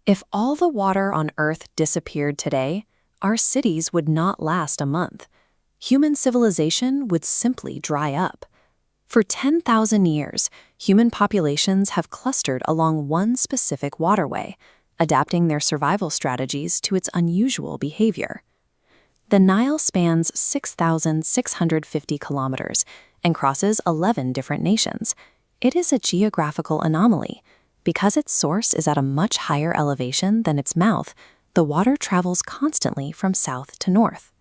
If all the water on Earth disappeared today, our cities would not last a month. Human civilization would simply dry up. For 10,000 years, human populations have clustered along one specific waterway, adapting their survival strategies to its unusual behavior. The Nile spans 6,650 kilometers and crosses 11 different nations. It is a geographical anomaly. Because its source is at a much higher elevation than its mouth, the water travels constantly from south to north.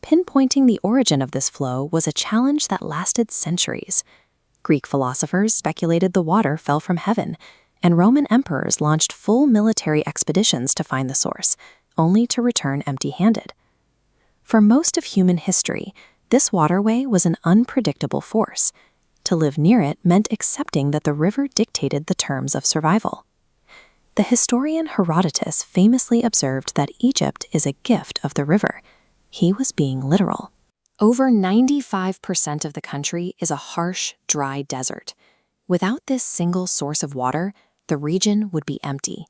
Pinpointing the origin of this flow was a challenge that lasted centuries. Greek philosophers speculated the water fell from heaven, and Roman emperors launched full military expeditions to find the source, only to return empty-handed. For most of human history, this waterway was an unpredictable force. To live near it meant accepting that the river dictated the terms of survival. The historian Herodotus famously observed that Egypt is a gift of the river. He was being literal. Over 95% of the country is a harsh, dry desert. Without this single source of water, the region would be empty.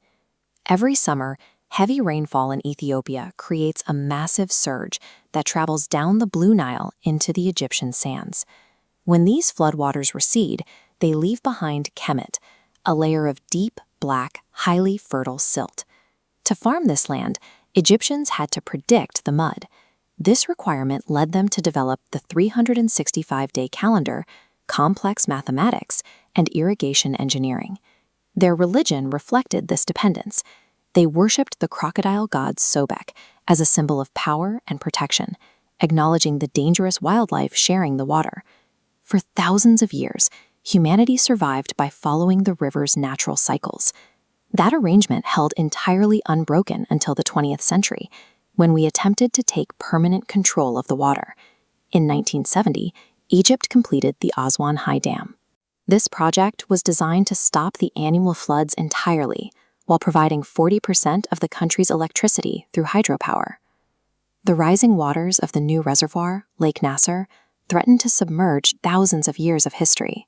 Every summer, heavy rainfall in Ethiopia creates a massive surge that travels down the Blue Nile into the Egyptian sands. When these floodwaters recede, they leave behind kemet, a layer of deep, black, highly fertile silt. To farm this land, Egyptians had to predict the mud. This requirement led them to develop the 365-day calendar, complex mathematics, and irrigation engineering. Their religion reflected this dependence. They worshipped the crocodile god Sobek as a symbol of power and protection, acknowledging the dangerous wildlife sharing the water. For thousands of years, humanity survived by following the river's natural cycles. That arrangement held entirely unbroken until the 20th century, when we attempted to take permanent control of the water. In 1970, Egypt completed the Aswan High Dam. This project was designed to stop the annual floods entirely, while providing 40% of the country's electricity through hydropower. The rising waters of the new reservoir, Lake Nasser, threatened to submerge thousands of years of history.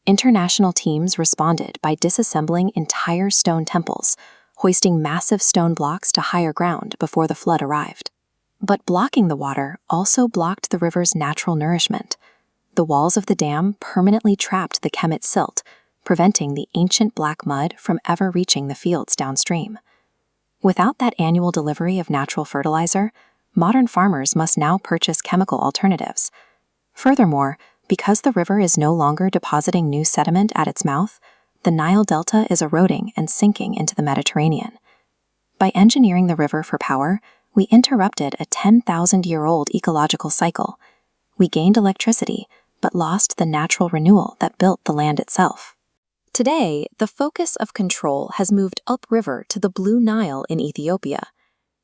International teams responded by disassembling entire stone temples, hoisting massive stone blocks to higher ground before the flood arrived. But blocking the water also blocked the river's natural nourishment. The walls of the dam permanently trapped the kemet silt, preventing the ancient black mud from ever reaching the fields downstream. Without that annual delivery of natural fertilizer, modern farmers must now purchase chemical alternatives. Furthermore, because the river is no longer depositing new sediment at its mouth, the Nile Delta is eroding and sinking into the Mediterranean. By engineering the river for power, we interrupted a 10,000-year-old ecological cycle. We gained electricity, but lost the natural renewal that built the land itself. Today, the focus of control has moved upriver to the Blue Nile in Ethiopia.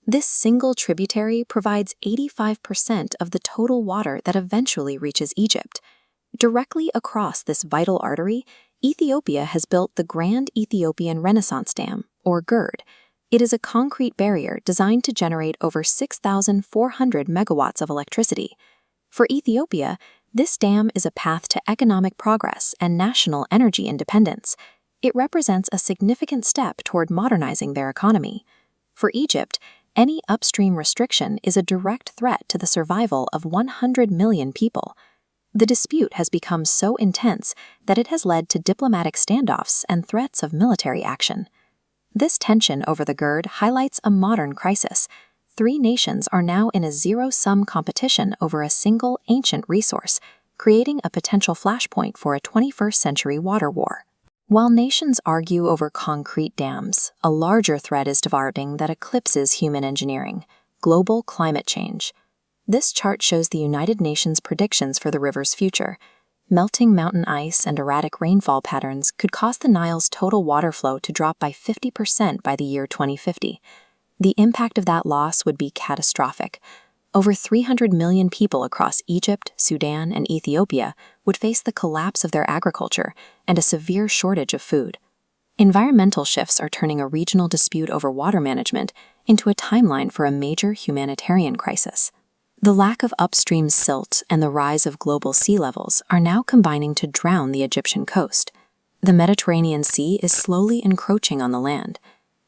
This single tributary provides 85% of the total water that eventually reaches Egypt. Directly across this vital artery, Ethiopia has built the Grand Ethiopian Renaissance Dam, or GERD. It is a concrete barrier designed to generate over 6,400 megawatts of electricity. For Ethiopia, this dam is a path to economic progress and national energy independence. It represents a significant step toward modernizing their economy. For Egypt, any upstream restriction is a direct threat to the survival of 100 million people. The dispute has become so intense that it has led to diplomatic standoffs and threats of military action. This tension over the GERD highlights a modern crisis. 3 nations are now in a zero-sum competition over a single ancient resource, creating a potential flashpoint for a 21st-century water war. While nations argue over concrete dams, a larger threat is developing that eclipses human engineering: global climate change. This chart shows the United Nations predictions for the river's future. Melting mountain ice and erratic rainfall patterns could cause the Nile's total water flow to drop by 50% by the year 2050. The impact of that loss would be catastrophic. Over 300 million people across Egypt, Sudan, and Ethiopia would face the collapse of their agriculture and a severe shortage of food. Environmental shifts are turning a regional dispute over water management into a timeline for a major humanitarian crisis. The lack of upstream silt and the rise of global sea levels are now combining to drown the Egyptian coast. The Mediterranean Sea is slowly encroaching on the land.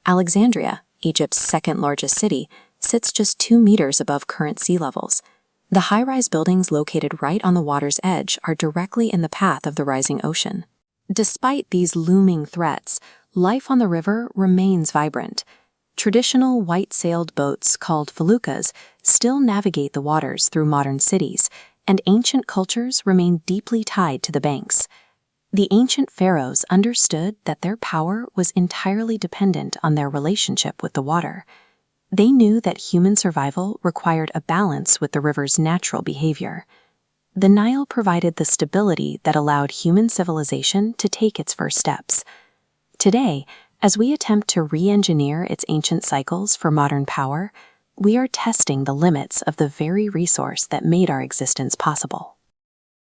Alexandria, Egypt's second-largest city, sits just 2 meters above current sea levels. The high-rise buildings located right on the water's edge are directly in the path of the rising ocean. Despite these looming threats, life on the river remains vibrant. Traditional white-sailed boats called feluccas still navigate the waters through modern cities, and ancient cultures remain deeply tied to the banks. The ancient pharaohs understood that their power was entirely dependent on their relationship with the water. They knew that human survival required a balance with the river's natural behavior. The Nile provided the stability that allowed human civilization to take its first steps. Today, as we attempt to re-engineer its ancient cycles for modern power, we are testing the limits of the very resource that made our existence possible.